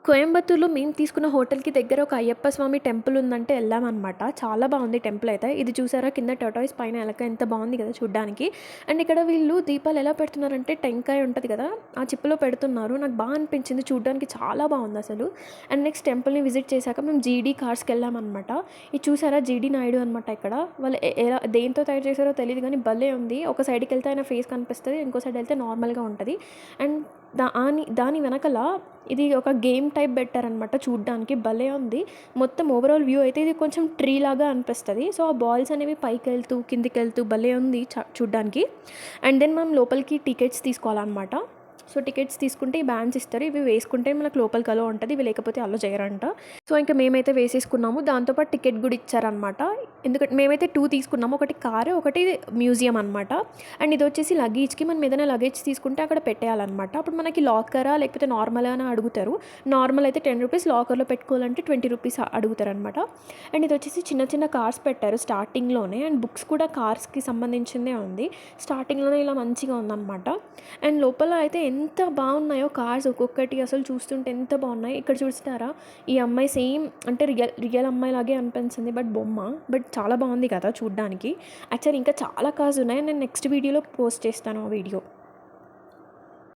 కోయంబత్తూర్‌లో మేము తీసుకున్న హోటల్‌కి దగ్గర ఒక అయ్యప్ప స్వామి టెంపుల్ ఉందంటే ఎళ్ళామనమాట. చాలా బావుంది టెంపుల్ అయితే. ఇది చూసారా కింద టర్టాయిస్ పైన ఎలక ఎంత బావుంది కదా చూడ్డానికి. అండ్ ఇక్కడ వీళ్ళు దీపాలు ఎలా పెడుతున్నారంటే టెంకాయ ఉంటది కదా! ఆ చిప్పలో పెడుతున్నారు. నాకు బా అనిపించింది చూడ్డానికి చాలా బావుందసలు. అండ్ నెక్స్ట్ టెంపుల్‌ని విజిట్ చేశాక మేము జీడీ కార్స్‌కెళ్ళామనమాట. ఇది చూసారా జీడీ నాయుడు అనమాట ఇక్కడ. వాళ్ళు ఎలా దేనితో తయారు చేశారో తెలీదు గానీ భలే ఉంది. ఒక సైడ్‌కెళ్తే ఆయన ఫేస్ కనిపిస్తది. ఇంకో సైడ్ ఎళ్తే నార్మల్‌గా ఉంటది. అండ్ దాని వెనకాల ఇది ఒక గేమ్ టైప్ పెట్టారనమాట చూడ్డానికి భలే ఉంది. మొత్తం ఓవరాల్ వ్యూ అయితే ఇది కొంచెం ట్రీ లాగా అనిపిస్తది. సో, ఆ బాల్స్ అనేవి పైకెళ్తూ, కిందకెళ్తూ భలే ఉంది చూడ్డానికి. అండ్ దెన్ మనం లోపలికి టికెట్స్ తీసుకోవాలనమాట. సో, టికెట్స్ తీసుకుంటే ఈ బ్యాండ్స్ ఇస్తారు. ఇవి వేసుకుంటే మనకు లోపలికి అలో ఉంటది. ఇవి లేకపోతే అలో చేయరంట. సో, ఇంక మేమైతే వేసేసుకున్నాము. దాంతో పాటు టికెట్ గూడా ఇచ్చారనమాట. ఎందుకంటే మేమైతే 2 తీసుకున్నాము. ఒకటి కారు, ఒకటి మ్యూజియం అనమాట. అండ్ ఇదొచ్చేసి లగేజ్‌కి మనం ఏదైనా లగేజ్ తీసుకుంటే అక్కడ పెట్టేయాలనమాట. అప్పుడు మనకి లాకరా లేకపోతే నార్మలా అని అడుగుతారు. నార్మల్ అయితే ₹10, లాకర్‌లో పెట్టుకోవాలంటే ₹20 అడుగుతారనమాట. అండ్ ఇదొచ్చేసి చిన్న చిన్న కార్స్ పెట్టారు స్టార్టింగ్‌లోనే. అండ్ బుక్స్ కూడా కార్స్‌కి సంబంధించిందే ఉంది. స్టార్టింగ్‌లోనే ఇలా మంచిగా ఉందనమాట. అండ్ లోపల అయితే ఎంత బాగున్నాయో కార్స్ ఒక్కొక్కటి అసలు చూస్తుంటే ఎంత బాగున్నాయి. ఇక్కడ చూస్తారా ఈ అమ్మాయి సేమ్ అంటే రియల్ అమ్మాయిలాగే అనిపించింది. బట్ చాలా బాగుంది కదా చూడ్డానికి. యాక్చువల్లీ ఇంకా చాలా కార్స్ ఉన్నాయి. నేను నెక్స్ట్ వీడియోలో పోస్ట్ చేస్తాను ఆ వీడియో.